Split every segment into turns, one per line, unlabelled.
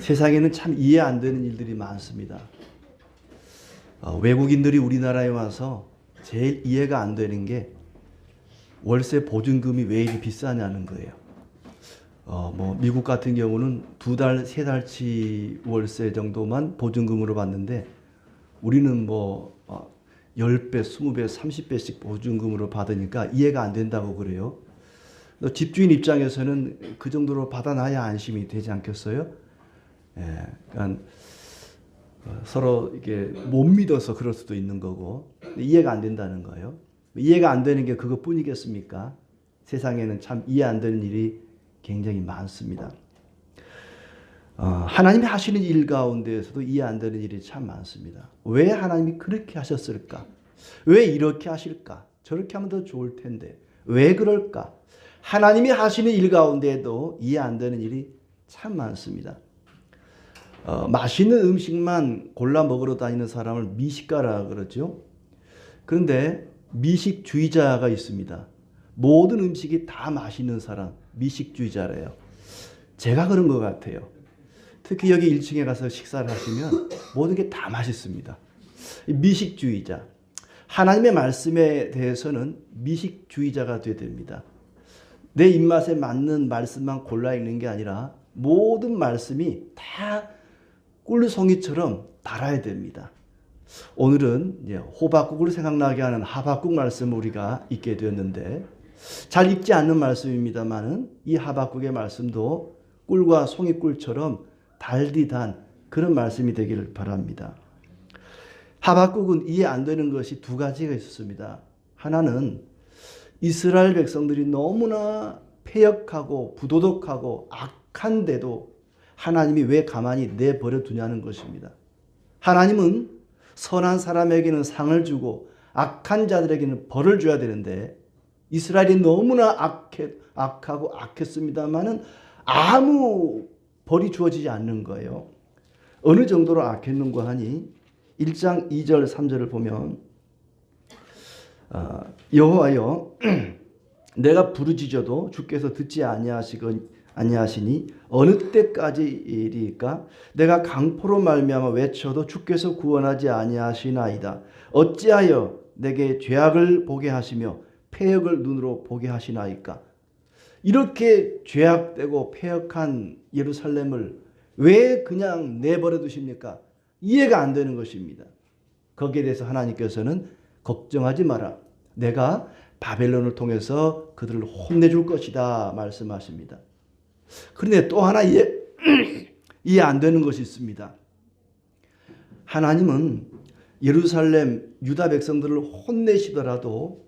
세상에는 참 이해 안 되는 일들이 많습니다. 외국인들이 우리나라에 와서 제일 이해가 안 되는 게 월세 보증금이 왜 이리 비싸냐는 거예요. 미국 같은 경우는 2달, 3달치 월세 정도만 보증금으로 받는데 우리는 10배, 20배, 30배씩 보증금으로 받으니까 이해가 안 된다고 그래요. 집주인 입장에서는 그 정도로 받아놔야 안심이 되지 않겠어요? 그러니까 서로 이게 못 믿어서 그럴 수도 있는 거고 이해가 안 된다는 거예요. 이해가 안 되는 게 그것뿐이겠습니까? 세상에는 참 이해 안 되는 일이 굉장히 많습니다. 하나님이 하시는 일 가운데에서도 이해 안 되는 일이 참 많습니다. 왜 하나님이 그렇게 하셨을까? 왜 이렇게 하실까? 저렇게 하면 더 좋을 텐데 왜 그럴까? 하나님이 하시는 일 가운데에도 이해 안 되는 일이 참 많습니다. 맛있는 음식만 골라 먹으러 다니는 사람을 미식가라 그러죠. 그런데 미식주의자가 있습니다. 모든 음식이 다 맛있는 사람, 미식주의자래요. 제가 그런 것 같아요. 특히 여기 1층에 가서 식사를 하시면 모든 게 다 맛있습니다. 미식주의자. 하나님의 말씀에 대해서는 미식주의자가 되어야 됩니다. 내 입맛에 맞는 말씀만 골라 읽는 게 아니라 모든 말씀이 다 꿀송이처럼 달아야 됩니다. 오늘은 호박국을 생각나게 하는 하박국 말씀을 우리가 읽게 되었는데 잘 읽지 않는 말씀입니다만은 이 하박국의 말씀도 꿀과 송이꿀처럼 달디단 그런 말씀이 되기를 바랍니다. 하박국은 이해 안 되는 것이 두 가지가 있었습니다. 하나는 이스라엘 백성들이 너무나 패역하고 부도덕하고 악한데도 하나님이 왜 가만히 내버려 두냐는 것입니다. 하나님은 선한 사람에게는 상을 주고 악한 자들에게는 벌을 줘야 되는데 이스라엘이 너무나 악하고 악했습니다마는 아무 벌이 주어지지 않는 거예요. 어느 정도로 악했는가 하니 1장 2절 3절을 보면 여호와여 내가 부르짖어도 주께서 듣지 아니하시니 어느 때까지이리까 내가 강포로 말미암아 외쳐도 주께서 구원하지 아니하시나이다. 어찌하여 내게 죄악을 보게 하시며 패역을 눈으로 보게 하시나이까. 이렇게 죄악되고 패역한 예루살렘을 왜 그냥 내버려 두십니까? 이해가 안 되는 것입니다. 거기에 대해서 하나님께서는 걱정하지 마라. 내가 바벨론을 통해서 그들을 혼내줄 것이다 말씀하십니다. 그런데 또 하나 이해 안 되는 것이 있습니다. 하나님은 예루살렘 유다 백성들을 혼내시더라도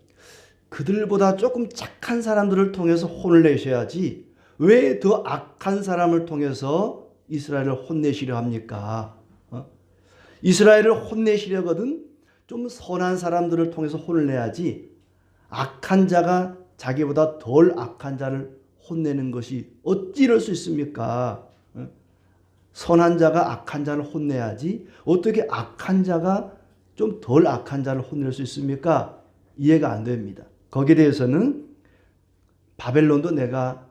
그들보다 조금 착한 사람들을 통해서 혼을 내셔야지 왜 더 악한 사람을 통해서 이스라엘을 혼내시려 합니까? 이스라엘을 혼내시려거든 좀 선한 사람들을 통해서 혼을 내야지 악한 자가 자기보다 덜 악한 자를 혼내는 것이 어찌 이럴 수 있습니까? 선한 자가 악한 자를 혼내야지 어떻게 악한 자가 좀 덜 악한 자를 혼낼 수 있습니까? 이해가 안 됩니다. 거기에 대해서는 바벨론도 내가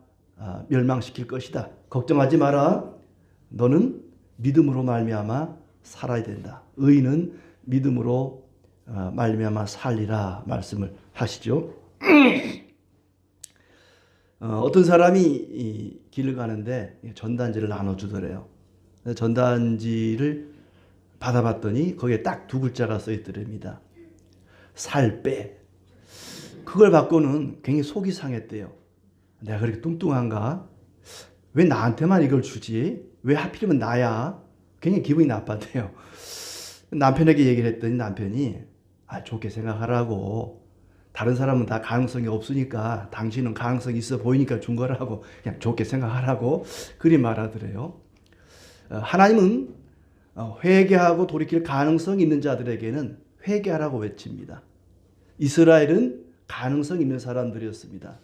멸망시킬 것이다. 걱정하지 마라. 너는 믿음으로 말미암아 살아야 된다. 의인은 믿음으로 말미암아 살리라 말씀을 하시죠. 어떤 사람이 길을 가는데 전단지를 나눠주더래요. 전단지를 받아봤더니 거기에 딱 두 글자가 써 있더랍니다. 살 빼. 그걸 받고는 굉장히 속이 상했대요. 내가 그렇게 뚱뚱한가? 왜 나한테만 이걸 주지? 왜 하필이면 나야? 굉장히 기분이 나빴대요. 남편에게 얘기를 했더니 남편이 좋게 생각하라고. 다른 사람은 다 가능성이 없으니까 당신은 가능성이 있어 보이니까 준 거라고 그냥 좋게 생각하라고 그리 말하더래요. 하나님은 회개하고 돌이킬 가능성이 있는 자들에게는 회개하라고 외칩니다. 이스라엘은 가능성 있는 사람들이었습니다.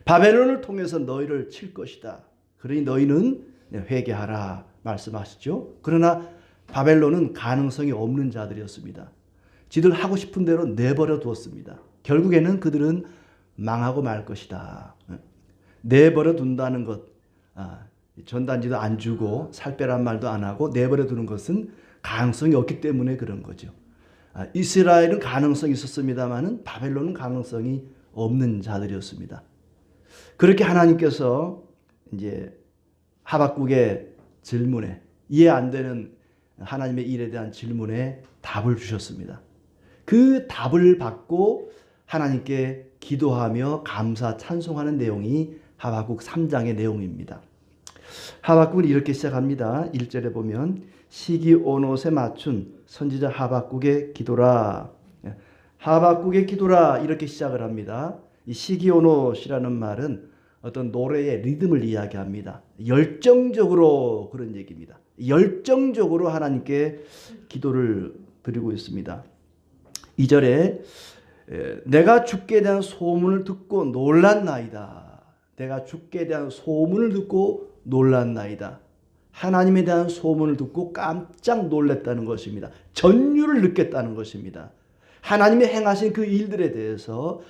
바벨론을 통해서 너희를 칠 것이다. 그러니 너희는 회개하라 말씀하시죠. 그러나 바벨론은 가능성이 없는 자들이었습니다. 지들 하고 싶은 대로 내버려 두었습니다. 결국에는 그들은 망하고 말 것이다. 내버려 둔다는 것 전단지도 안 주고 살 빼란 말도 안 하고 내버려 두는 것은 가능성이 없기 때문에 그런 거죠. 이스라엘은 가능성이 있었습니다만은 바벨론은 가능성이 없는 자들이었습니다. 그렇게 하나님께서 이제 하박국의 질문에, 이해 안 되는 하나님의 일에 대한 질문에 답을 주셨습니다. 그 답을 받고 하나님께 기도하며 감사 찬송하는 내용이 하박국 3장의 내용입니다. 하박국은 이렇게 시작합니다. 1절에 보면 시기온옷에 맞춘 선지자 하박국의 기도라. 하박국의 기도라 이렇게 시작을 합니다. 이 시기온옷이라는 말은 어떤 노래의 리듬을 이야기합니다. 열정적으로 그런 얘기입니다. 열정적으로 하나님께 기도를 드리고 있습니다. 2절에 내가 주께 대한 소문을 듣고 놀랐나이다. 내가 주께 대한 소문을 듣고 놀랐나이다. 하나님에 대한 소문을 듣고 깜짝 놀랐다는 것입니다. 전율을 느꼈다는 것입니다. 하나님이 행하신 그 일들에 대해서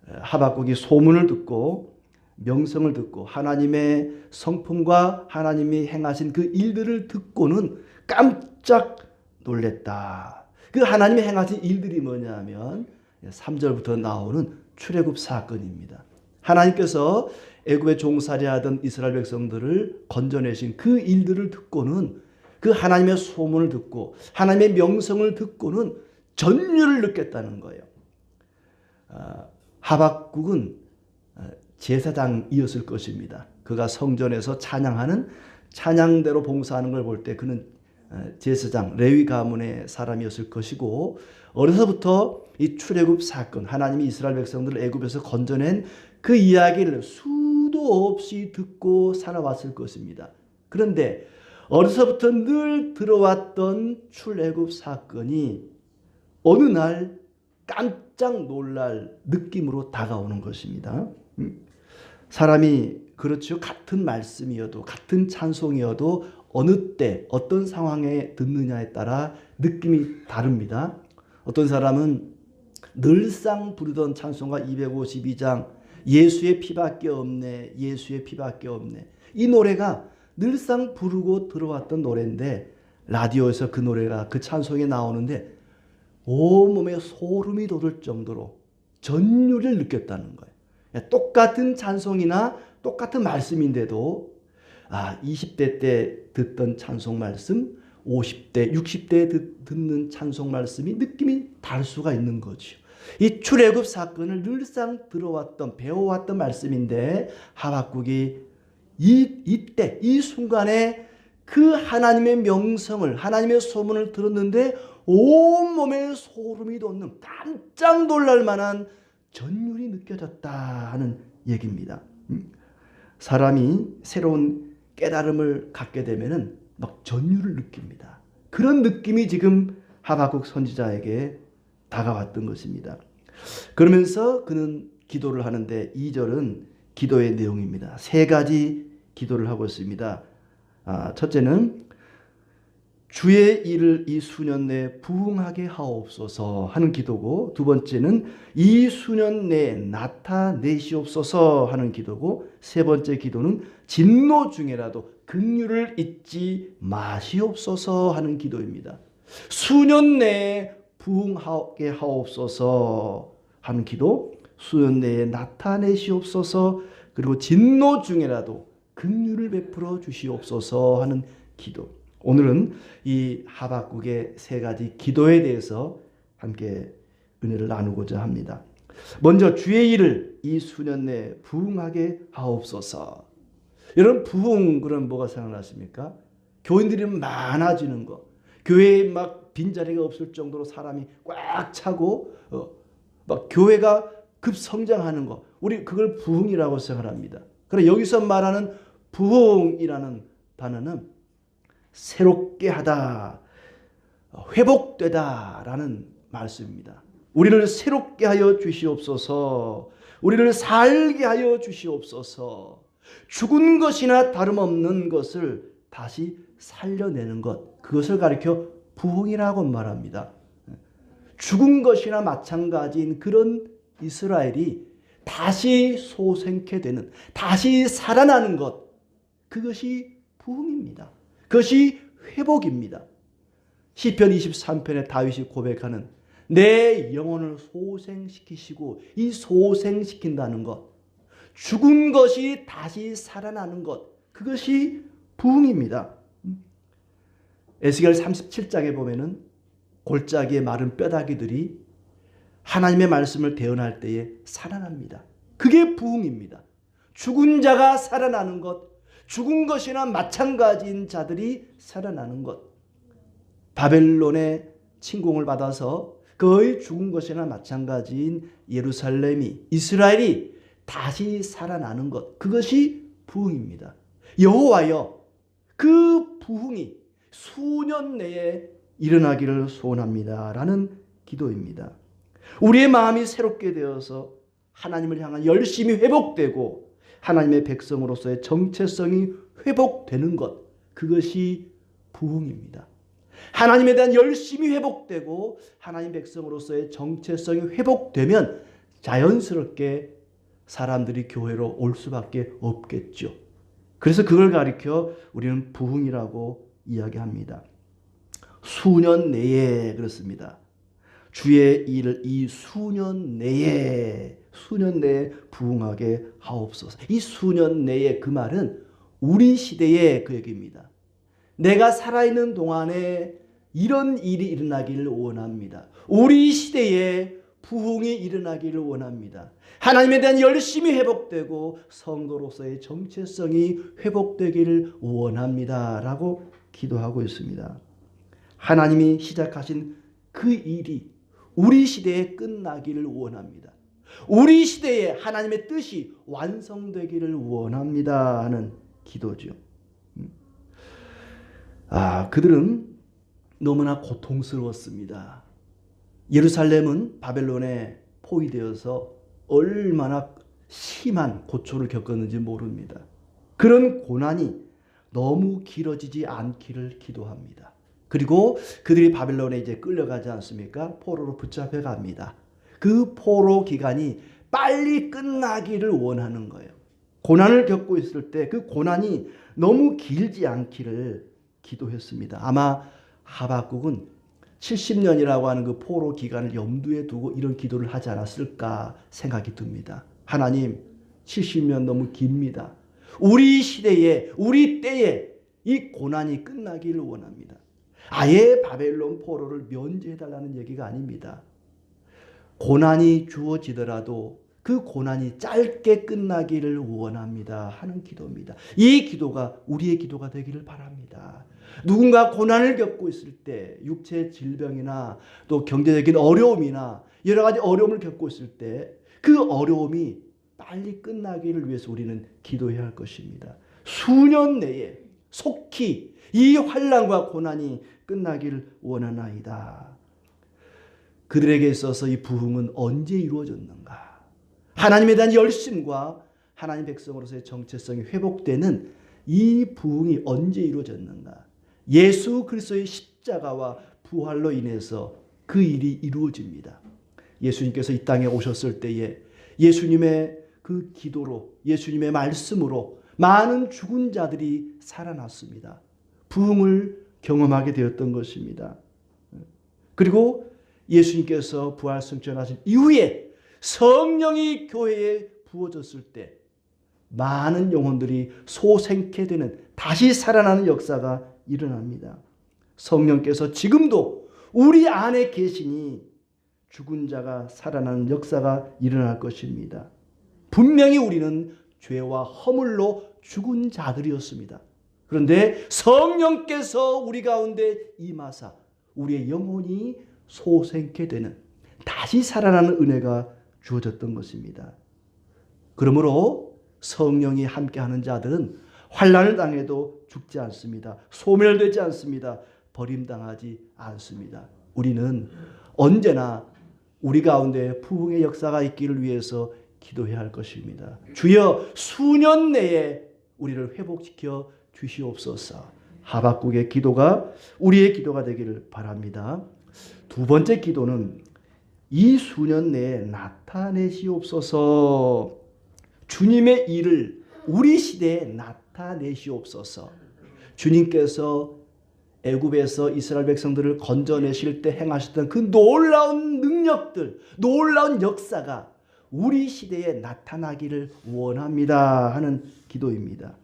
하박국이 소문을 듣고 명성을 듣고 하나님의 성품과 하나님이 행하신 그 일들을 듣고는 깜짝 놀랐다. 그 하나님이 행하신 일들이 뭐냐면 3절부터 나오는 출애굽 사건입니다. 하나님께서 애굽에 종살이하던 이스라엘 백성들을 건져내신 그 일들을 듣고는 그 하나님의 소문을 듣고 하나님의 명성을 듣고는 전율을 느꼈다는 거예요. 하박국은 제사장이었을 것입니다. 그가 성전에서 찬양하는 찬양대로 봉사하는 걸 볼 때 그는 제사장 레위 가문의 사람이었을 것이고 어려서부터 이 출애굽 사건 하나님이 이스라엘 백성들을 애굽에서 건져낸 그 이야기를 수도 없이 듣고 살아왔을 것입니다. 그런데 어려서부터 늘 들어왔던 출애굽 사건이 어느 날 깜짝 놀랄 느낌으로 다가오는 것입니다. 사람이 그렇죠. 같은 말씀이어도 같은 찬송이어도 어느 때 어떤 상황에 듣느냐에 따라 느낌이 다릅니다. 어떤 사람은 늘상 부르던 찬송가 252장 예수의 피밖에 없네, 예수의 피밖에 없네. 이 노래가 늘상 부르고 들어왔던 노래인데 라디오에서 그 노래가 그 찬송이 나오는데 온몸에 소름이 돋을 정도로 전율을 느꼈다는 거예요. 똑같은 찬송이나 똑같은 말씀인데도 20대 때 듣던 찬송 말씀, 50대, 60대에 듣는 찬송 말씀이 느낌이 다를 수가 있는 거죠. 이 출애굽 사건을 늘상 들어왔던 배워왔던 말씀인데 하박국이 이때 이 순간에 그 하나님의 명성을 하나님의 소문을 들었는데 온몸에 소름이 돋는 깜짝 놀랄 만한 전율이 느껴졌다 하는 얘기입니다. 사람이 새로운 깨달음을 갖게 되면은 막 전율을 느낍니다. 그런 느낌이 지금 하박국 선지자에게 다가왔던 것입니다. 그러면서 그는 기도를 하는데 2절은 기도의 내용입니다. 세 가지 기도를 하고 있습니다. 첫째는 주의 일을 이 수년 내에 부응하게 하옵소서 하는 기도고, 두 번째는 이 수년 내에 나타내시옵소서 하는 기도고, 세 번째 기도는 진노 중에라도 긍휼을 잊지 마시옵소서 하는 기도입니다. 수년 내에 부응하게 하옵소서 하는 기도, 수년 내에 나타내시옵소서, 그리고 진노 중에라도 긍휼을 베풀어 주시옵소서 하는 기도. 오늘은 이 하박국의 세 가지 기도에 대해서 함께 은혜를 나누고자 합니다. 먼저 주의 일을 이 수년 내에 부응하게 하옵소서. 여러분, 부응 그럼 뭐가 생각나십니까? 교인들이 많아지는 거, 교회에 막 빈자리가 없을 정도로 사람이 꽉 차고 막 교회가 급성장하는 거, 우리 그걸 부흥이라고 생각합니다. 그러나 여기서 말하는 부흥이라는 단어는 새롭게 하다, 회복되다라는 말씀입니다. 우리를 새롭게 하여 주시옵소서, 우리를 살게 하여 주시옵소서. 죽은 것이나 다름없는 것을 다시 살려내는 것, 그것을 가리켜 부흥이라고 말합니다. 죽은 것이나 마찬가지인 그런 이스라엘이 다시 소생케 되는, 다시 살아나는 것, 그것이 부흥입니다. 그것이 회복입니다. 시편 23편에 다윗이 고백하는 내 영혼을 소생시키시고, 이 소생시킨다는 것, 죽은 것이 다시 살아나는 것, 그것이 부흥입니다. 에스겔 37장에 보면은 골짜기에 마른 뼈다귀들이 하나님의 말씀을 대언할 때에 살아납니다. 그게 부흥입니다. 죽은 자가 살아나는 것, 죽은 것이나 마찬가지인 자들이 살아나는 것. 바벨론의 침공을 받아서 거의 죽은 것이나 마찬가지인 예루살렘이, 이스라엘이 다시 살아나는 것, 그것이 부흥입니다. 여호와여, 그 부흥이 수년 내에 일어나기를 소원합니다 라는 기도입니다. 우리의 마음이 새롭게 되어서 하나님을 향한 열심이 회복되고 하나님의 백성으로서의 정체성이 회복되는 것, 그것이 부흥입니다. 하나님에 대한 열심이 회복되고 하나님 백성으로서의 정체성이 회복되면 자연스럽게 사람들이 교회로 올 수밖에 없겠죠. 그래서 그걸 가리켜 우리는 부흥이라고 이야기합니다. 수년 내에, 그렇습니다. 주의 일을 이 수년 내에 부흥하게 하옵소서. 이 수년 내에, 그 말은 우리 시대의 그 얘기입니다. 내가 살아있는 동안에 이런 일이 일어나기를 원합니다. 우리 시대에 부흥이 일어나기를 원합니다. 하나님에 대한 열심이 회복되고 성도로서의 정체성이 회복되기를 원합니다 라고 기도하고 있습니다. 하나님이 시작하신 그 일이 우리 시대에 끝나기를 원합니다. 우리 시대에 하나님의 뜻이 완성되기를 원합니다 하는 기도죠. 그들은 너무나 고통스러웠습니다. 예루살렘은 바벨론에 포위되어서 얼마나 심한 고초를 겪었는지 모릅니다. 그런 고난이 너무 길어지지 않기를 기도합니다. 그리고 그들이 바벨론에 이제 끌려가지 않습니까? 포로로 붙잡혀 갑니다. 그 포로 기간이 빨리 끝나기를 원하는 거예요. 고난을 겪고 있을 때 그 고난이 너무 길지 않기를 기도했습니다. 아마 하박국은 70년이라고 하는 그 포로 기간을 염두에 두고 이런 기도를 하지 않았을까 생각이 듭니다. 하나님, 70년 너무 깁니다. 우리 시대에, 우리 때에 이 고난이 끝나기를 원합니다. 아예 바벨론 포로를 면제해달라는 얘기가 아닙니다. 고난이 주어지더라도 그 고난이 짧게 끝나기를 원합니다 하는 기도입니다. 이 기도가 우리의 기도가 되기를 바랍니다. 누군가 고난을 겪고 있을 때, 육체 질병이나 또 경제적인 어려움이나 여러 가지 어려움을 겪고 있을 때 그 어려움이 빨리 끝나기를 위해서 우리는 기도해야 할 것입니다. 수년 내에 속히 이 환난과 고난이 끝나기를 원하나이다. 그들에게 있어서 이 부흥은 언제 이루어졌는가? 하나님에 대한 열심과 하나님 백성으로서의 정체성이 회복되는 이 부흥이 언제 이루어졌는가? 예수 그리스도의 십자가와 부활로 인해서 그 일이 이루어집니다. 예수님께서 이 땅에 오셨을 때에 예수님의 그 기도로, 예수님의 말씀으로 많은 죽은 자들이 살아났습니다. 부흥을 경험하게 되었던 것입니다. 그리고 예수님께서 부활 승천하신 이후에 성령이 교회에 부어졌을 때 많은 영혼들이 소생케 되는, 다시 살아나는 역사가 일어납니다. 성령께서 지금도 우리 안에 계시니 죽은 자가 살아나는 역사가 일어날 것입니다. 분명히 우리는 죄와 허물로 죽은 자들이었습니다. 그런데 성령께서 우리 가운데 임하사 우리의 영혼이 소생케 되는, 다시 살아나는 은혜가 주어졌던 것입니다. 그러므로 성령이 함께하는 자들은 환난을 당해도 죽지 않습니다. 소멸되지 않습니다. 버림당하지 않습니다. 우리는 언제나 우리 가운데 부흥의 역사가 있기를 위해서 기도해야 할 것입니다. 주여, 수년 내에 우리를 회복시켜 주시옵소서. 하박국의 기도가 우리의 기도가 되기를 바랍니다. 두 번째 기도는 이 수년 내에 나타내시옵소서. 주님의 일을 우리 시대에 나타내시옵소서. 주님께서 애굽에서 이스라엘 백성들을 건져내실 때 행하셨던 그 놀라운 능력들, 놀라운 역사가 우리 시대에 나타나기를 원합니다 하는 기도입니다.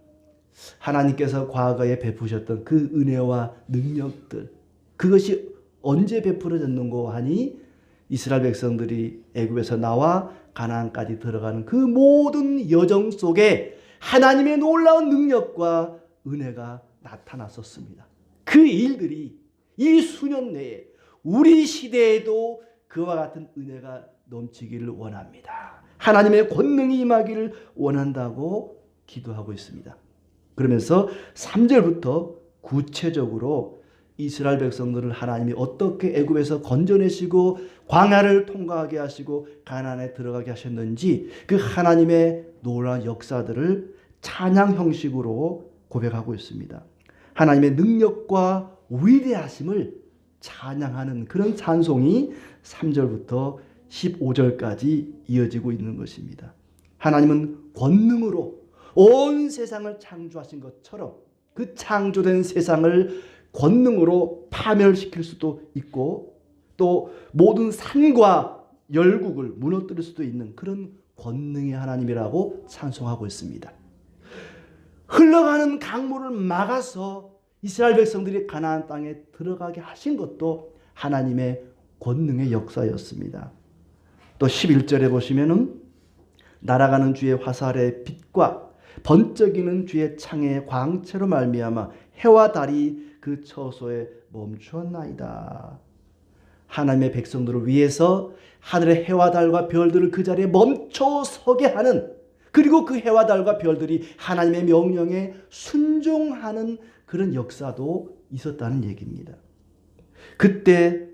하나님께서 과거에 베푸셨던 그 은혜와 능력들, 그것이 언제 베풀어졌는고 하니 이스라엘 백성들이 애굽에서 나와 가나안까지 들어가는 그 모든 여정 속에 하나님의 놀라운 능력과 은혜가 나타났었습니다. 그 일들이 이 수년 내에 우리 시대에도 그와 같은 은혜가 넘치기를 원합니다. 하나님의 권능이 임하기를 원한다고 기도하고 있습니다. 그러면서 3절부터 구체적으로 이스라엘 백성들을 하나님이 어떻게 애굽에서 건져내시고 광야를 통과하게 하시고 가나안에 들어가게 하셨는지 그 하나님의 놀라운 역사들을 찬양 형식으로 고백하고 있습니다. 하나님의 능력과 위대하심을 찬양하는 그런 찬송이 3절부터 15절까지 이어지고 있는 것입니다. 하나님은 권능으로 온 세상을 창조하신 것처럼 그 창조된 세상을 권능으로 파멸시킬 수도 있고 또 모든 산과 열국을 무너뜨릴 수도 있는 그런 권능의 하나님이라고 찬송하고 있습니다. 흘러가는 강물을 막아서 이스라엘 백성들이 가나안 땅에 들어가게 하신 것도 하나님의 권능의 역사였습니다. 또 11절에 보시면은 날아가는 주의 화살의 빛과 번쩍이는 주의 창의 광채로 말미암아 해와 달이 그 처소에 멈추었나이다. 하나님의 백성들을 위해서 하늘의 해와 달과 별들을 그 자리에 멈춰 서게 하는, 그리고 그 해와 달과 별들이 하나님의 명령에 순종하는 그런 역사도 있었다는 얘기입니다. 그때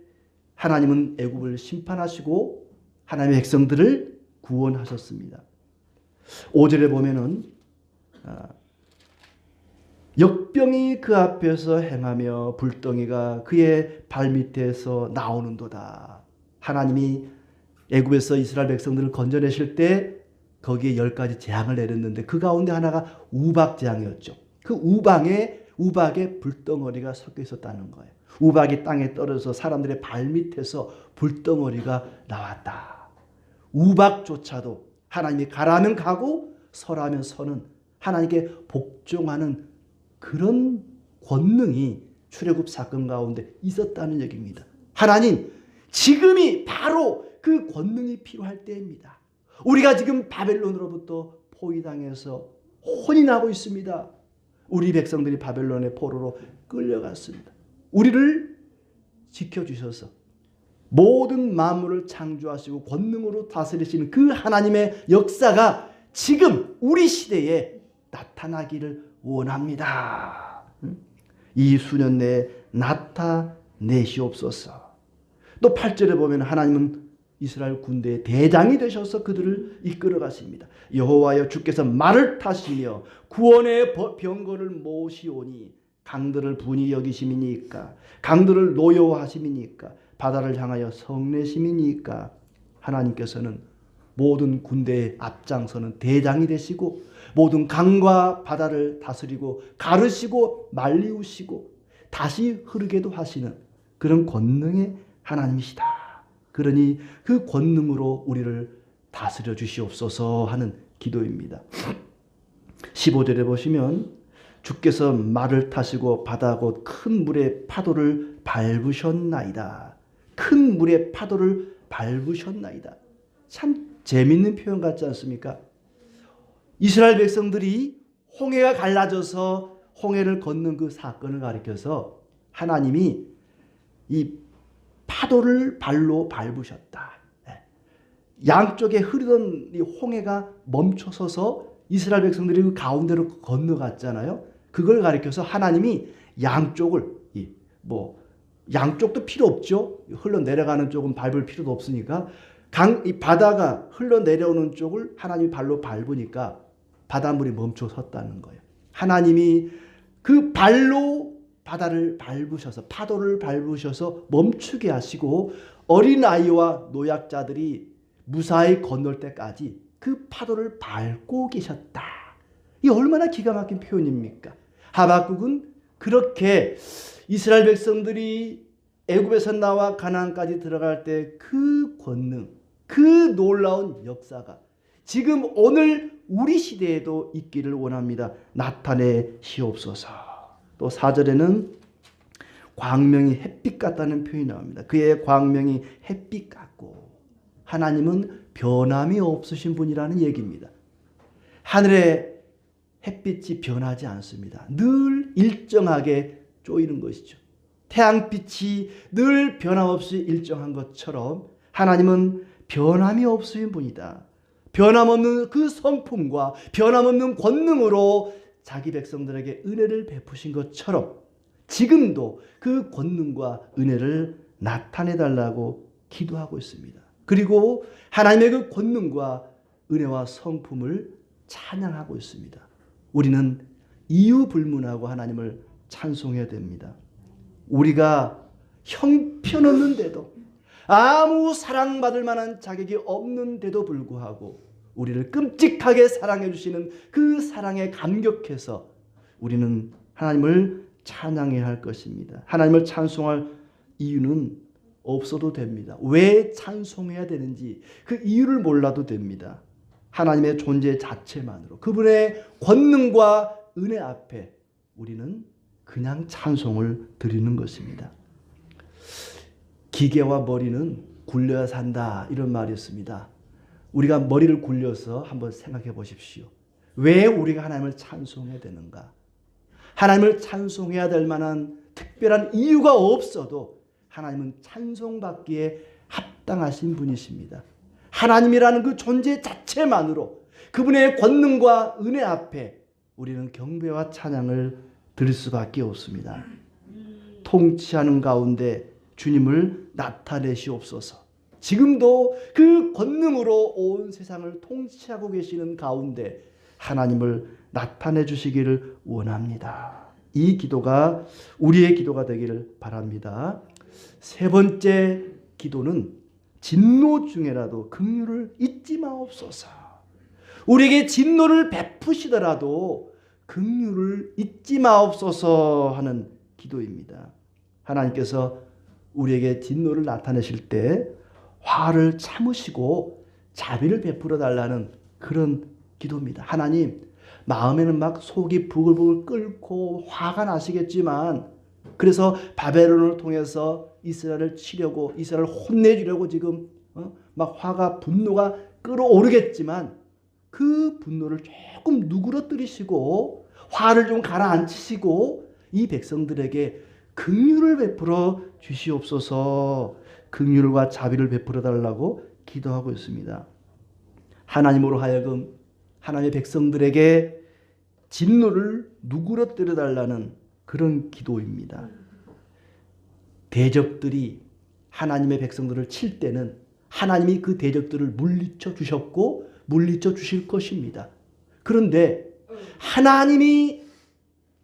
하나님은 애굽을 심판하시고 하나님의 백성들을 구원하셨습니다. 5절에 보면은 역병이 그 앞에서 행하며 불덩이가 그의 발밑에서 나오는도다. 하나님이 애굽에서 이스라엘 백성들을 건져내실 때 거기에 10가지 재앙을 내렸는데 그 가운데 하나가 우박 재앙이었죠. 그 우박에 불덩어리가 섞여 있었다는 거예요. 우박이 땅에 떨어져서 사람들의 발밑에서 불덩어리가 나왔다. 우박조차도 하나님이 가라면 가고 서라면 서는, 하나님께 복종하는 그런 권능이 출애굽 사건 가운데 있었다는 얘기입니다. 하나님, 지금이 바로 그 권능이 필요할 때입니다. 우리가 지금 바벨론으로부터 포위당해서 혼인하고 있습니다. 우리 백성들이 바벨론의 포로로 끌려갔습니다. 우리를 지켜주셔서 모든 만물을 창조하시고 권능으로 다스리시는 그 하나님의 역사가 지금 우리 시대에 나타나기를 원합니다. 이 수년 내에 나타내시옵소서. 또 8절에 보면 하나님은 이스라엘 군대의 대장이 되셔서 그들을 이끌어 가십니다. 여호와여 주께서 말을 타시며 구원의 병거를 모시오니 강들을 분이 여기심이니까, 강들을 노여워하심이니까, 바다를 향하여 성내심이니까. 하나님께서는 모든 군대의 앞장서는 대장이 되시고 모든 강과 바다를 다스리고 가르시고 말리우시고 다시 흐르게도 하시는 그런 권능의 하나님이시다. 그러니 그 권능으로 우리를 다스려 주시옵소서 하는 기도입니다. 15절에 보시면 주께서 말을 타시고 바다 곧 큰 물의 파도를 밟으셨나이다. 큰 물의 파도를 밟으셨나이다. 참 재밌는 표현 같지 않습니까? 이스라엘 백성들이 홍해가 갈라져서 홍해를 걷는 그 사건을 가리켜서 하나님이 이 파도를 발로 밟으셨다. 양쪽에 흐르던 이 홍해가 멈춰서서 이스라엘 백성들이 그 가운데로 건너갔잖아요. 그걸 가리켜서 하나님이 양쪽을 양쪽도 필요 없죠. 흘러내려가는 쪽은 밟을 필요도 없으니까 이 바다가 흘러내려오는 쪽을 하나님이 발로 밟으니까 바닷물이 멈춰 섰다는 거예요. 하나님이 그 발로 바다를 밟으셔서 파도를 밟으셔서 멈추게 하시고 어린아이와 노약자들이 무사히 건널 때까지 그 파도를 밟고 계셨다. 이 얼마나 기가 막힌 표현입니까? 하박국은 그렇게 이스라엘 백성들이 애굽에서 나와 가나안까지 들어갈 때 그 권능, 그 놀라운 역사가 지금 오늘 우리 시대에도 있기를 원합니다. 나타내시옵소서. 또 4절에는 광명이 햇빛 같다는 표현이 나옵니다. 그의 광명이 햇빛 같고, 하나님은 변함이 없으신 분이라는 얘기입니다. 하늘의 햇빛이 변하지 않습니다. 늘 일정하게 쪼이는 것이죠. 태양빛이 늘 변함없이 일정한 것처럼 하나님은 변함이 없으신 분이다. 변함없는 그 성품과 변함없는 권능으로 자기 백성들에게 은혜를 베푸신 것처럼 지금도 그 권능과 은혜를 나타내달라고 기도하고 있습니다. 그리고 하나님의 그 권능과 은혜와 성품을 찬양하고 있습니다. 우리는 이유 불문하고 하나님을 찬송해야 됩니다. 우리가 형편없는데도, 아무 사랑받을 만한 자격이 없는데도 불구하고 우리를 끔찍하게 사랑해 주시는 그 사랑에 감격해서 우리는 하나님을 찬양해야 할 것입니다. 하나님을 찬송할 이유는 없어도 됩니다. 왜 찬송해야 되는지 그 이유를 몰라도 됩니다. 하나님의 존재 자체만으로, 그분의 권능과 은혜 앞에 우리는 그냥 찬송을 드리는 것입니다. 기계와 머리는 굴려야 산다, 이런 말이 있습니다. 우리가 머리를 굴려서 한번 생각해 보십시오. 왜 우리가 하나님을 찬송해야 되는가? 하나님을 찬송해야 될 만한 특별한 이유가 없어도 하나님은 찬송받기에 합당하신 분이십니다. 하나님이라는 그 존재 자체만으로 그분의 권능과 은혜 앞에 우리는 경배와 찬양을 드릴 수밖에 없습니다. 통치하는 가운데 주님을 나타내시옵소서. 지금도 그 권능으로 온 세상을 통치하고 계시는 가운데 하나님을 나타내 주시기를 원합니다. 이 기도가 우리의 기도가 되기를 바랍니다. 세 번째 기도는 진노 중에라도 긍휼을 잊지 마옵소서. 우리에게 진노를 베푸시더라도 긍휼을 잊지 마옵소서 하는 기도입니다. 하나님께서 우리에게 진노를 나타내실 때 화를 참으시고 자비를 베풀어 달라는 그런 기도입니다. 하나님, 마음에는 막 속이 부글부글 끓고 화가 나시겠지만, 그래서 바벨론을 통해서 이스라엘을 치려고, 이스라엘을 혼내주려고 지금 막 화가, 분노가 끓어오르겠지만 그 분노를 조금 누그러뜨리시고 화를 좀 가라앉히시고 이 백성들에게 긍휼을 베풀어 주시옵소서. 긍휼과 자비를 베풀어 달라고 기도하고 있습니다. 하나님으로 하여금 하나님의 백성들에게 진노를 누그러뜨려 달라는 그런 기도입니다. 대적들이 하나님의 백성들을 칠 때는 하나님이 그 대적들을 물리쳐 주셨고 물리쳐 주실 것입니다. 그런데 하나님이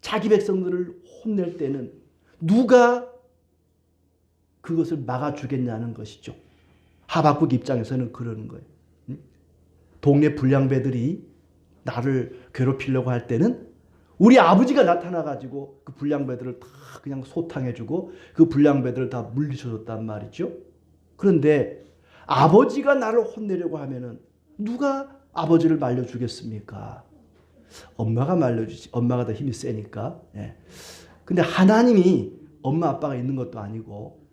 자기 백성들을 혼낼 때는 누가 그것을 막아주겠냐는 것이죠. 하박국 입장에서는 그러는 거예요. 동네 불량배들이 나를 괴롭히려고 할 때는 우리 아버지가 나타나가지고 그 불량배들을 다 그냥 소탕해주고 그 불량배들을 다 물리쳐줬단 말이죠. 그런데 아버지가 나를 혼내려고 하면은 누가 아버지를 말려주겠습니까? 엄마가 말려주지. 엄마가 더 힘이 세니까. 예. 근데 하나님이 엄마 아빠가 있는 것도 아니고,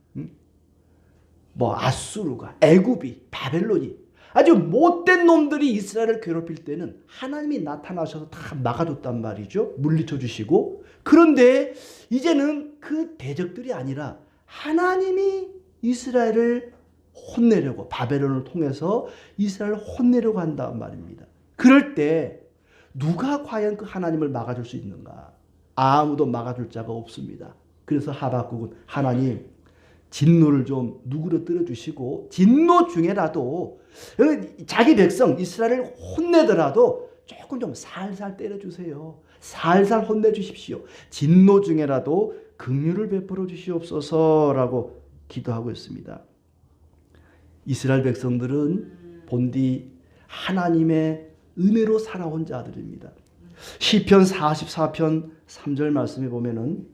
뭐 아수르가, 애굽이, 바벨론이 아주 못된 놈들이 이스라엘을 괴롭힐 때는 하나님이 나타나셔서 다 막아줬단 말이죠. 물리쳐 주시고. 그런데 이제는 그 대적들이 아니라 하나님이 이스라엘을 혼내려고, 바벨론을 통해서 이스라엘을 혼내려고 한단 말입니다. 그럴 때 누가 과연 그 하나님을 막아줄 수 있는가? 아무도 막아줄 자가 없습니다. 그래서 하박국은 하나님, 진노를 좀 누그러뜨려 주시고 진노 중에라도 자기 백성 이스라엘을 혼내더라도 조금 좀 살살 때려주세요. 살살 혼내주십시오. 진노 중에라도 긍휼을 베풀어 주시옵소서라고 기도하고 있습니다. 이스라엘 백성들은 본디 하나님의 은혜로 살아온 자들입니다. 시편 44편 3절 말씀에 보면은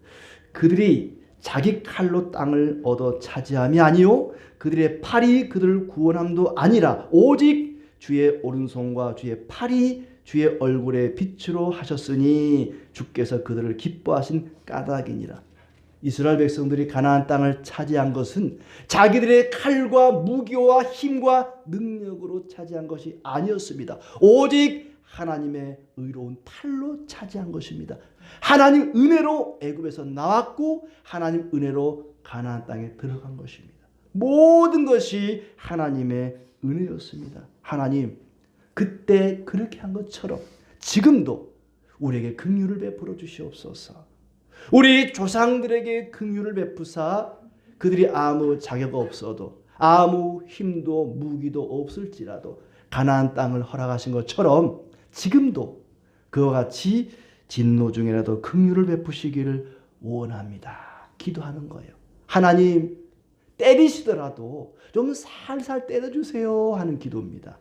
그들이 자기 칼로 땅을 얻어 차지함이 아니요 그들의 팔이 그들을 구원함도 아니라 오직 주의 오른손과 주의 팔이 주의 얼굴의 빛으로 하셨으니 주께서 그들을 기뻐하신 까닭이니라. 이스라엘 백성들이 가나안 땅을 차지한 것은 자기들의 칼과 무기와 힘과 능력으로 차지한 것이 아니었습니다. 오직 하나님의 의로운 팔로 차지한 것입니다. 하나님 은혜로 애굽에서 나왔고 하나님 은혜로 가나안 땅에 들어간 것입니다. 모든 것이 하나님의 은혜였습니다. 하나님 그때 그렇게 한 것처럼 지금도 우리에게 긍휼을 베풀어 주시옵소서. 우리 조상들에게 긍휼을 베푸사 그들이 아무 자격 없어도 아무 힘도 무기도 없을지라도 가나안 땅을 허락하신 것처럼 지금도 그와 같이 진노 중이라도 긍휼을 베푸시기를 원합니다. 기도하는 거예요. 하나님 때리시더라도 좀 살살 때려주세요 하는 기도입니다.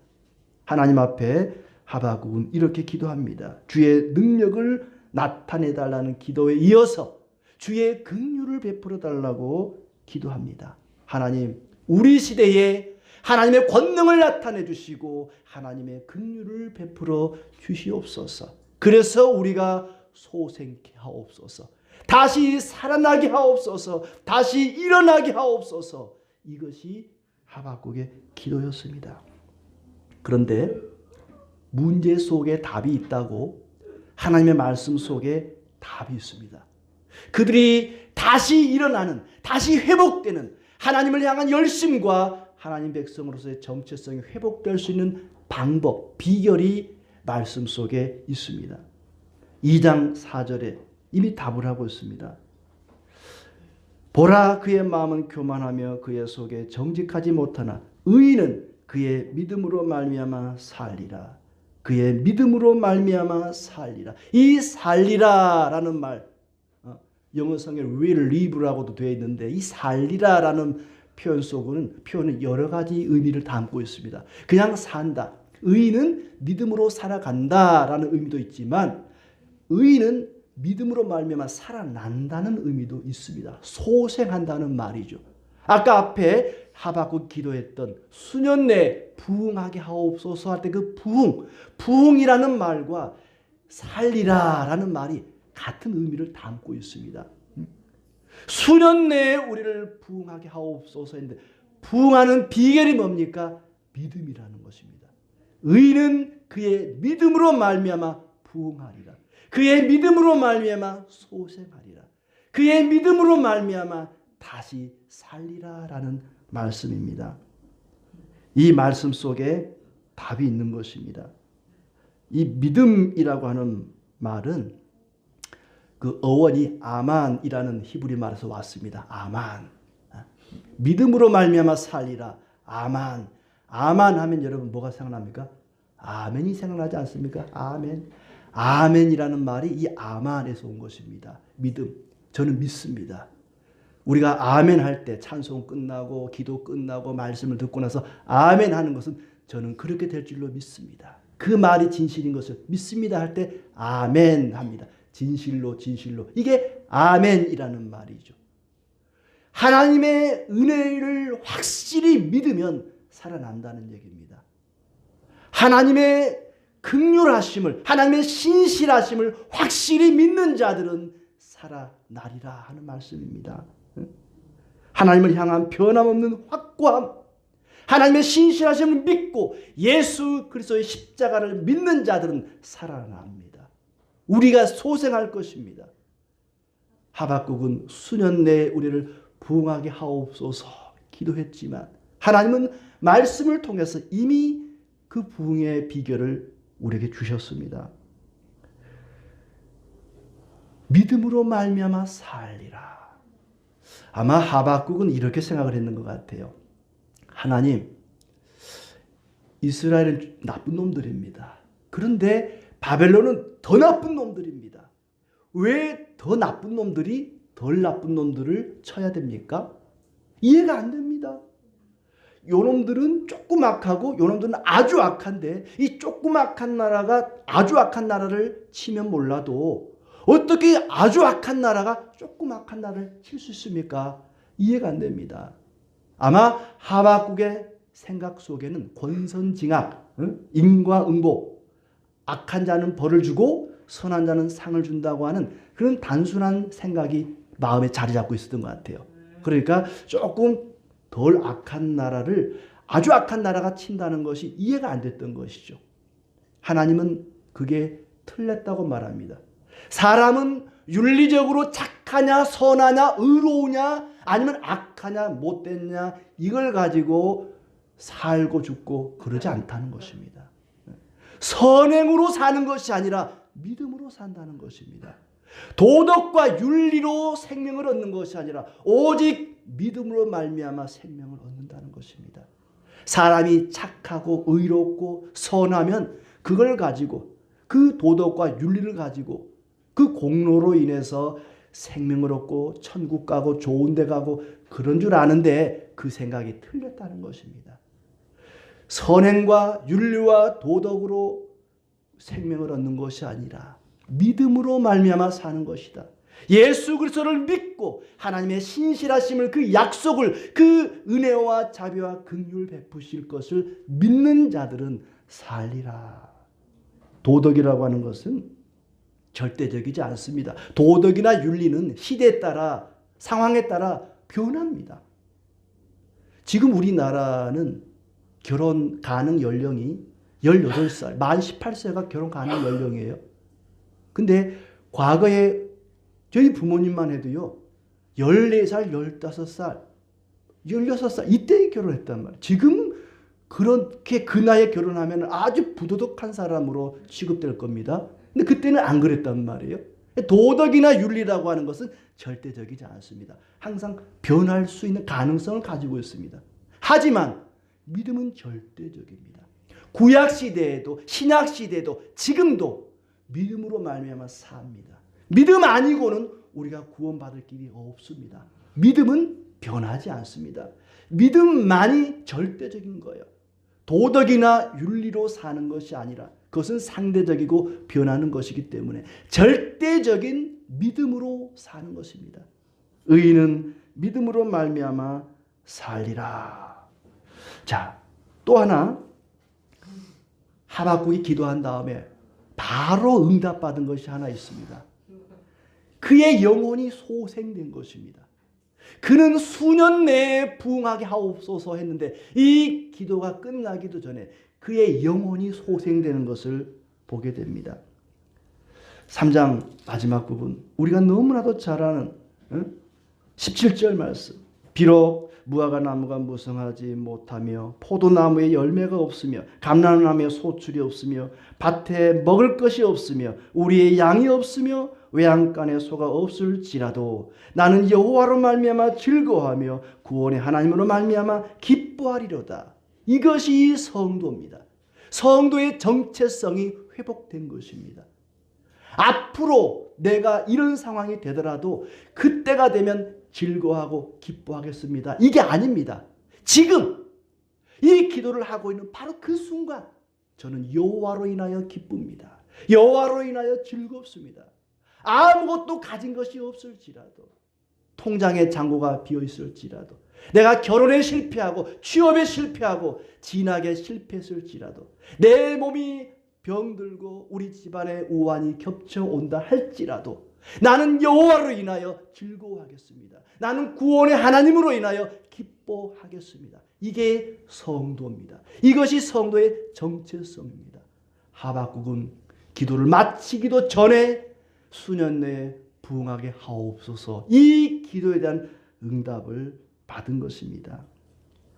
하나님 앞에 하박국은 이렇게 기도합니다. 주의 능력을 나타내달라는 기도에 이어서 주의 긍휼을 베풀어 달라고 기도합니다. 하나님 우리 시대에 하나님의 권능을 나타내 주시고 하나님의 긍휼을 베풀어 주시옵소서. 그래서 우리가 소생케 하옵소서. 다시 살아나게 하옵소서. 다시 일어나게 하옵소서. 이것이 하박국의 기도였습니다. 그런데 문제 속에 답이 있다고 하나님의 말씀 속에 답이 있습니다. 그들이 다시 일어나는, 다시 회복되는 하나님을 향한 열심과 하나님 백성으로서의 정체성이 회복될 수 있는 방법, 비결이 말씀 속에 있습니다. 2장 4절에 이미 답을 하고 있습니다. 보라 그의 마음은 교만하며 그의 속에 정직하지 못하나 의인은 그의 믿음으로 말미암아 살리라. 그의 믿음으로 말미암아 살리라. 이 살리라라는 말 영어성에 will live라고도 되어 있는데 이 살리라라는 표현은 여러 가지 의미를 담고 있습니다. 그냥 산다. 의인은 믿음으로 살아간다라는 의미도 있지만 의인은 믿음으로 말미암아 살아난다는 의미도 있습니다. 소생한다는 말이죠. 아까 앞에 하박국 기도했던 수년 내에 부흥하게 하옵소서 할 때 그 부흥이라는 말과 살리라라는 말이 같은 의미를 담고 있습니다. 수년 내에 우리를 부흥하게 하옵소서 했는데 부흥하는 비결이 뭡니까? 믿음이라는 것입니다. 의인은 그의 믿음으로 말미암아 부흥하리라. 그의 믿음으로 말미암아 소생하리라. 그의 믿음으로 말미암아 다시 살리라라는 말씀입니다. 이 말씀 속에 답이 있는 것입니다. 이 믿음이라고 하는 말은 그 어원이 아만이라는 히브리 말에서 왔습니다. 아만. 믿음으로 말미암아 살리라. 아만. 아만 하면 여러분 뭐가 생각납니까? 아멘이 생각나지 않습니까? 아멘. 아멘이라는 말이 이 아만에서 온 것입니다. 믿음. 저는 믿습니다. 우리가 아멘 할 때 찬송 끝나고 기도 끝나고 말씀을 듣고 나서 아멘 하는 것은 저는 그렇게 될 줄로 믿습니다. 그 말이 진실인 것을 믿습니다 할 때 아멘 합니다. 진실로 이게 아멘이라는 말이죠. 하나님의 은혜를 확실히 믿으면 살아난다는 얘기입니다. 하나님의 긍휼하심을 하나님의 신실하심을 확실히 믿는 자들은 살아나리라 하는 말씀입니다. 하나님을 향한 변함없는 확고함, 하나님의 신실하심을 믿고 예수 그리스도의 십자가를 믿는 자들은 살아납니다. 우리가 소생할 것입니다. 하박국은 수년 내에 우리를 부흥하게 하옵소서 기도했지만 하나님은 말씀을 통해서 이미 그 부흥의 비결을 우리에게 주셨습니다. 믿음으로 말미암아 살리라. 아마 하박국은 이렇게 생각을 했는 것 같아요. 하나님, 이스라엘은 나쁜 놈들입니다. 그런데 바벨론은 더 나쁜 놈들입니다. 왜 더 나쁜 놈들이 덜 나쁜 놈들을 쳐야 됩니까? 이해가 안 됩니다. 요놈들은 조그맣고 요놈들은 아주 악한데 이 조그맣한 나라가 아주 악한 나라를 치면 몰라도 어떻게 아주 악한 나라가 조그맣한 나라를 칠 수 있습니까? 이해가 안 됩니다. 아마 하박국의 생각 속에는 권선징악, 인과응보, 악한 자는 벌을 주고 선한 자는 상을 준다고 하는 그런 단순한 생각이 마음에 자리 잡고 있었던 것 같아요. 그러니까 조금 덜 악한 나라를 아주 악한 나라가 친다는 것이 이해가 안 됐던 것이죠. 하나님은 그게 틀렸다고 말합니다. 사람은 윤리적으로 착하냐 선하냐 의로우냐 아니면 악하냐 못됐냐 이걸 가지고 살고 죽고 그러지 않다는 것입니다. 선행으로 사는 것이 아니라 믿음으로 산다는 것입니다. 도덕과 윤리로 생명을 얻는 것이 아니라 오직 믿음으로 말미암아 생명을 얻는다는 것입니다. 사람이 착하고 의롭고 선하면 그걸 가지고 그 도덕과 윤리를 가지고 그 공로로 인해서 생명을 얻고 천국 가고 좋은 데 가고 그런 줄 아는데 그 생각이 틀렸다는 것입니다. 선행과 윤리와 도덕으로 생명을 얻는 것이 아니라 믿음으로 말미암아 사는 것이다. 예수 그리스도를 믿고 하나님의 신실하심을 그 약속을 그 은혜와 자비와 긍휼을 베푸실 것을 믿는 자들은 살리라. 도덕이라고 하는 것은 절대적이지 않습니다. 도덕이나 윤리는 시대에 따라 상황에 따라 변합니다. 지금 우리나라는 결혼 가능 연령이 18살, 만 18세가 결혼 가능 연령이에요. 근데 과거에 저희 부모님만 해도요. 14살, 15살, 16살 이때 결혼했단 말이에요. 지금 그렇게 그 나이에 결혼하면 아주 부도덕한 사람으로 취급될 겁니다. 근데 그때는 안 그랬단 말이에요. 도덕이나 윤리라고 하는 것은 절대적이지 않습니다. 항상 변할 수 있는 가능성을 가지고 있습니다. 하지만 믿음은 절대적입니다. 구약 시대에도 신약 시대에도 지금도 믿음으로 말미암아 삽니다. 믿음 아니고는 우리가 구원받을 길이 없습니다. 믿음은 변하지 않습니다. 믿음만이 절대적인 거예요. 도덕이나 윤리로 사는 것이 아니라 그것은 상대적이고 변하는 것이기 때문에 절대적인 믿음으로 사는 것입니다. 의인은 믿음으로 말미암아 살리라. 자, 또 하나 하박국이 기도한 다음에 바로 응답받은 것이 하나 있습니다. 그의 영혼이 소생된 것입니다. 그는 수년 내에 부흥하게 하옵소서 했는데 이 기도가 끝나기도 전에 그의 영혼이 소생되는 것을 보게 됩니다. 3장 마지막 부분 우리가 너무나도 잘 아는 17절 말씀. 비록 무화과 나무가 무성하지 못하며 포도나무에 열매가 없으며 감람나무에 소출이 없으며 밭에 먹을 것이 없으며 우리의 양이 없으며 외양간에 소가 없을지라도 나는 여호와로 말미암아 즐거워하며 구원의 하나님으로 말미암아 기뻐하리로다. 이것이 성도입니다. 성도의 정체성이 회복된 것입니다. 앞으로 내가 이런 상황이 되더라도 그때가 되면 즐거워하고 기뻐하겠습니다. 이게 아닙니다. 지금 이 기도를 하고 있는 바로 그 순간 저는 여호와로 인하여 기쁩니다. 여호와로 인하여 즐겁습니다. 아무것도 가진 것이 없을지라도 통장에 잔고가 비어있을지라도 내가 결혼에 실패하고 취업에 실패하고 진학에 실패했을지라도 내 몸이 병들고 우리 집안에 우환이 겹쳐온다 할지라도 나는 여호와로 인하여 즐거워하겠습니다. 나는 구원의 하나님으로 인하여 기뻐하겠습니다. 이게 성도입니다. 이것이 성도의 정체성입니다. 하박국은 기도를 마치기도 전에 수년 내에 부흥하게 하옵소서 이 기도에 대한 응답을 받은 것입니다.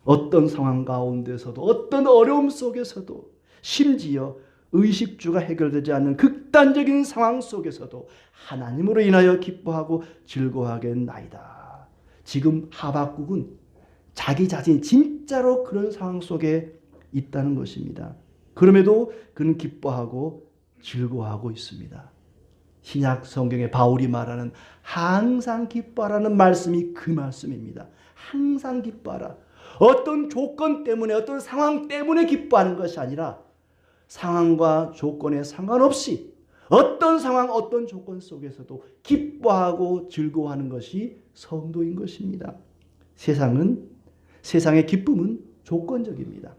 어떤 상황 가운데서도 어떤 어려움 속에서도 심지어 의식주가 해결되지 않는 극단적인 상황 속에서도 하나님으로 인하여 기뻐하고 즐거워하겠나이다. 지금 하박국은 자기 자신이 진짜로 그런 상황 속에 있다는 것입니다. 그럼에도 그는 기뻐하고 즐거워하고 있습니다. 신약 성경에 바울이 말하는 항상 기뻐하라는 말씀이 그 말씀입니다. 항상 기뻐하라. 어떤 조건 때문에, 어떤 상황 때문에 기뻐하는 것이 아니라 상황과 조건에 상관없이 어떤 상황, 어떤 조건 속에서도 기뻐하고 즐거워하는 것이 성도인 것입니다. 세상의 기쁨은 조건적입니다.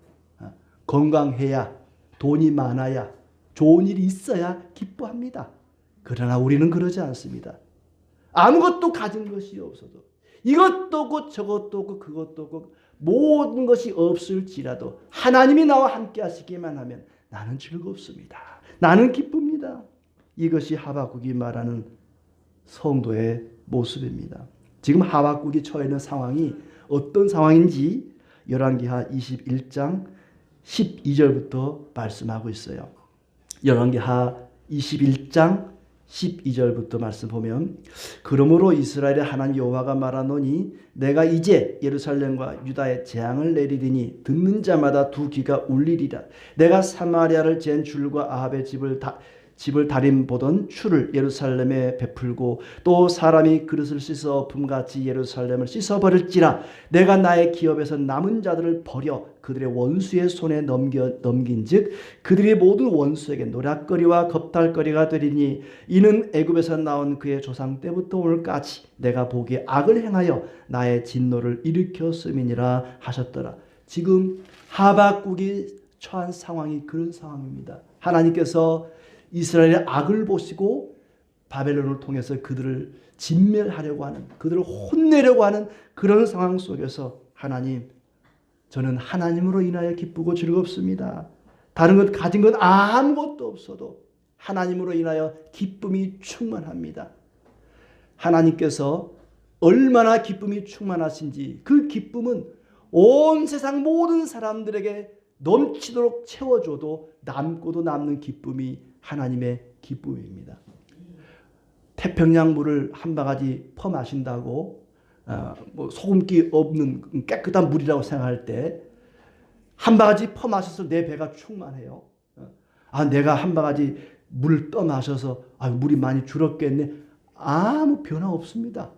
건강해야, 돈이 많아야, 좋은 일이 있어야 기뻐합니다. 그러나 우리는 그러지 않습니다. 아무것도 가진 것이 없어도, 이것도 없고 저것도 없고 그것도 없고 모든 것이 없을지라도 하나님이 나와 함께 하시기만 하면 나는 즐겁습니다. 나는 기쁩니다. 이것이 하박국이 말하는 성도의 모습입니다. 지금 하박국이 처해 있는 상황이 어떤 상황인지 열왕기하 21장 12절부터 말씀하고 있어요. 열왕기하 21장 12절부터 말씀 보면, 그러므로 이스라엘의 하나님 여호와가 말하노니 내가 이제 예루살렘과 유다에 재앙을 내리리니 듣는 자마다 두 귀가 울리리라. 내가 사마리아를 잰 줄과 아합의 집을 다림 보던 추를 예루살렘에 베풀고 또 사람이 그릇을 씻어 엎음같이 예루살렘을 씻어버릴지라. 내가 나의 기업에서 남은 자들을 버려 그들의 원수의 손에 넘긴즉 그들이 모든 원수에게 노략거리와 겁탈거리가 되리니 이는 애굽에서 나온 그의 조상 때부터 오늘까지 내가 보기에 악을 행하여 나의 진노를 일으켰음이니라 하셨더라. 지금 하박국이 처한 상황이 그런 상황입니다. 하나님께서 이스라엘의 악을 보시고 바벨론을 통해서 그들을 진멸하려고 하는, 그들을 혼내려고 하는 그런 상황 속에서 하나님, 저는 하나님으로 인하여 기쁘고 즐겁습니다. 다른 것 가진 건 아무것도 없어도 하나님으로 인하여 기쁨이 충만합니다. 하나님께서 얼마나 기쁨이 충만하신지 그 기쁨은 온 세상 모든 사람들에게 넘치도록 채워줘도 남고도 남는 기쁨이 하나님의 기쁨입니다. 태평양 물을 한 바가지 퍼 마신다고 소금기 없는 깨끗한 물이라고 생각할 때 한 바가지 퍼 마셔서 내 배가 충만해요. 내가 한 바가지 물을 떠 마셔서 물이 많이 줄었겠네. 아무 변화 없습니다.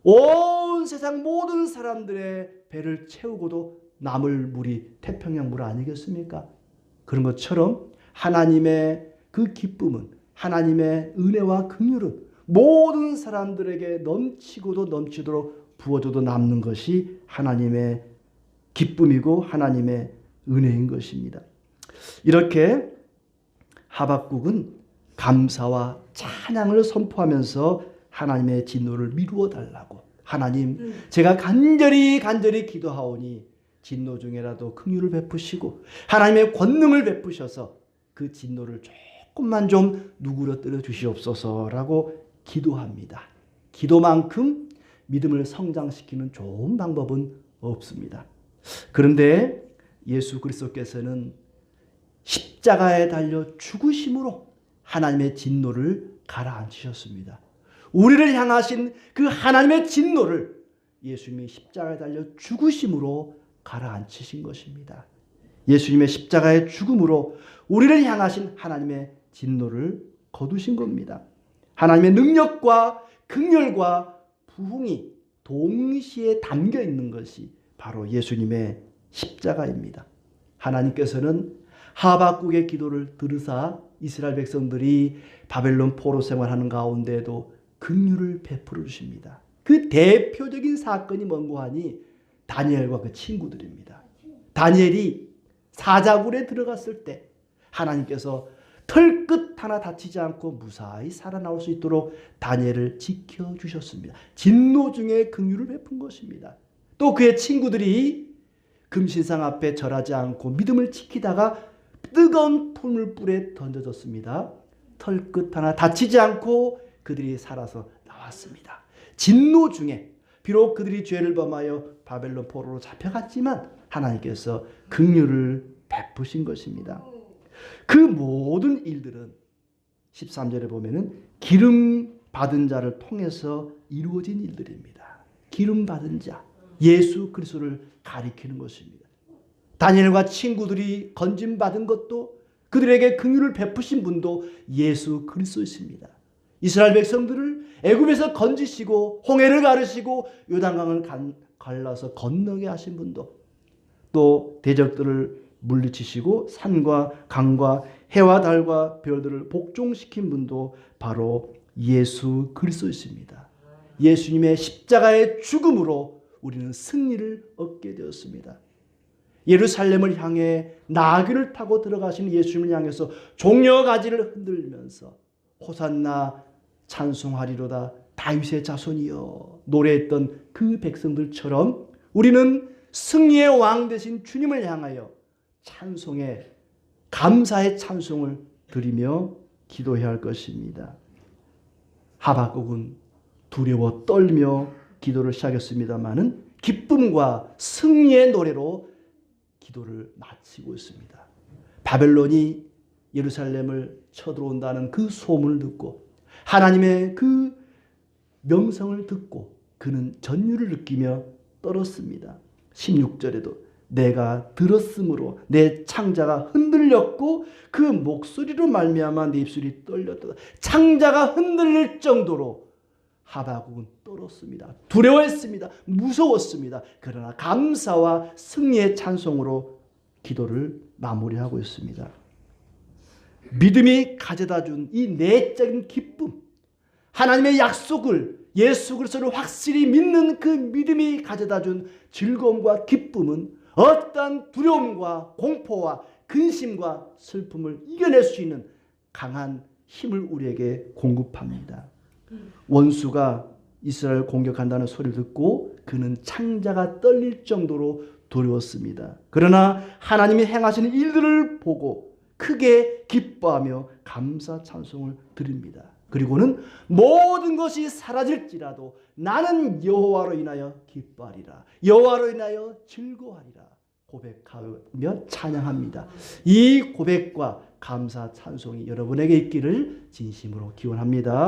온 세상 모든 사람들의 배를 채우고도 남을 물이 태평양 물 아니겠습니까? 그런 것처럼 하나님의 그 기쁨은, 하나님의 은혜와 긍휼은 모든 사람들에게 넘치고도 넘치도록 부어줘도 남는 것이 하나님의 기쁨이고 하나님의 은혜인 것입니다. 이렇게 하박국은 감사와 찬양을 선포하면서 하나님의 진노를 미루어 달라고, 하나님 제가 간절히 기도하오니 진노 중에라도 긍휼을 베푸시고 하나님의 권능을 베푸셔서 그 진노를 조금만 좀 누그러뜨려 주시옵소서라고 기도합니다. 기도만큼 믿음을 성장시키는 좋은 방법은 없습니다. 그런데 예수 그리스도께서는 십자가에 달려 죽으심으로 하나님의 진노를 가라앉히셨습니다. 우리를 향하신 그 하나님의 진노를 예수님이 십자가에 달려 죽으심으로 가라앉히신 것입니다. 예수님의 십자가의 죽음으로 우리를 향하신 하나님의 진노를 거두신 겁니다. 하나님의 능력과 긍휼과 부흥이 동시에 담겨 있는 것이 바로 예수님의 십자가입니다. 하나님께서는 하박국의 기도를 들으사 이스라엘 백성들이 바벨론 포로 생활하는 가운데에도 긍휼을 베풀어 주십니다. 그 대표적인 사건이 뭔고 하니 다니엘과 그 친구들입니다. 다니엘이 사자굴에 들어갔을 때 하나님께서 털끝 하나 다치지 않고 무사히 살아나올 수 있도록 다니엘을 지켜주셨습니다. 진노 중에 긍휼을 베푼 것입니다. 또 그의 친구들이 금신상 앞에 절하지 않고 믿음을 지키다가 뜨거운 풀물불에 던져졌습니다. 털끝 하나 다치지 않고 그들이 살아서 나왔습니다. 진노 중에 비록 그들이 죄를 범하여 바벨론 포로로 잡혀갔지만 하나님께서 긍휼을 베푸신 것입니다. 그 모든 일들은 13절에 보면은 기름 받은 자를 통해서 이루어진 일들입니다. 기름 받은 자, 예수 그리스도를 가리키는 것입니다. 다니엘과 친구들이 건진 받은 것도, 그들에게 긍휼을 베푸신 분도 예수 그리스도이십니다. 이스라엘 백성들을 애굽에서 건지시고 홍해를 가르시고 요단강을 갈라서 건너게 하신 분도, 또 대적들을 물리치시고 산과 강과 해와 달과 별들을 복종시킨 분도 바로 예수 그리스도이십니다. 예수님의 십자가의 죽음으로 우리는 승리를 얻게 되었습니다. 예루살렘을 향해 나귀를 타고 들어가신 예수님을 향해서 종려가지를 흔들면서 호산나 찬송하리로다 다윗의 자손이여 노래했던 그 백성들처럼 우리는 승리의 왕 되신 주님을 향하여 찬송의 감사의 찬송을 드리며 기도해야 할 것입니다. 하박국은 두려워 떨며 기도를 시작했습니다마는 기쁨과 승리의 노래로 기도를 마치고 있습니다. 바벨론이 예루살렘을 쳐들어온다는 그 소문을 듣고 하나님의 그 명성을 듣고 그는 전율을 느끼며 떨었습니다. 16절에도 내가 들었으므로 내 창자가 흔들렸고 그 목소리로 말미암아 내 입술이 떨렸다. 창자가 흔들릴 정도로 하박국은 떨었습니다. 두려워했습니다. 무서웠습니다. 그러나 감사와 승리의 찬송으로 기도를 마무리하고 있습니다. 믿음이 가져다 준 이 내적인 기쁨, 하나님의 약속을 예수 그리스도를 확실히 믿는 그 믿음이 가져다 준 즐거움과 기쁨은 어떠한 두려움과 공포와 근심과 슬픔을 이겨낼 수 있는 강한 힘을 우리에게 공급합니다. 원수가 이스라엘 공격한다는 소리를 듣고 그는 창자가 떨릴 정도로 두려웠습니다. 그러나 하나님이 행하시는 일들을 보고 크게 기뻐하며 감사 찬송을 드립니다. 그리고는 모든 것이 사라질지라도 나는 여호와로 인하여 기뻐하리라. 여호와로 인하여 즐거워하리라. 고백하며 찬양합니다. 이 고백과 감사 찬송이 여러분에게 있기를 진심으로 기원합니다.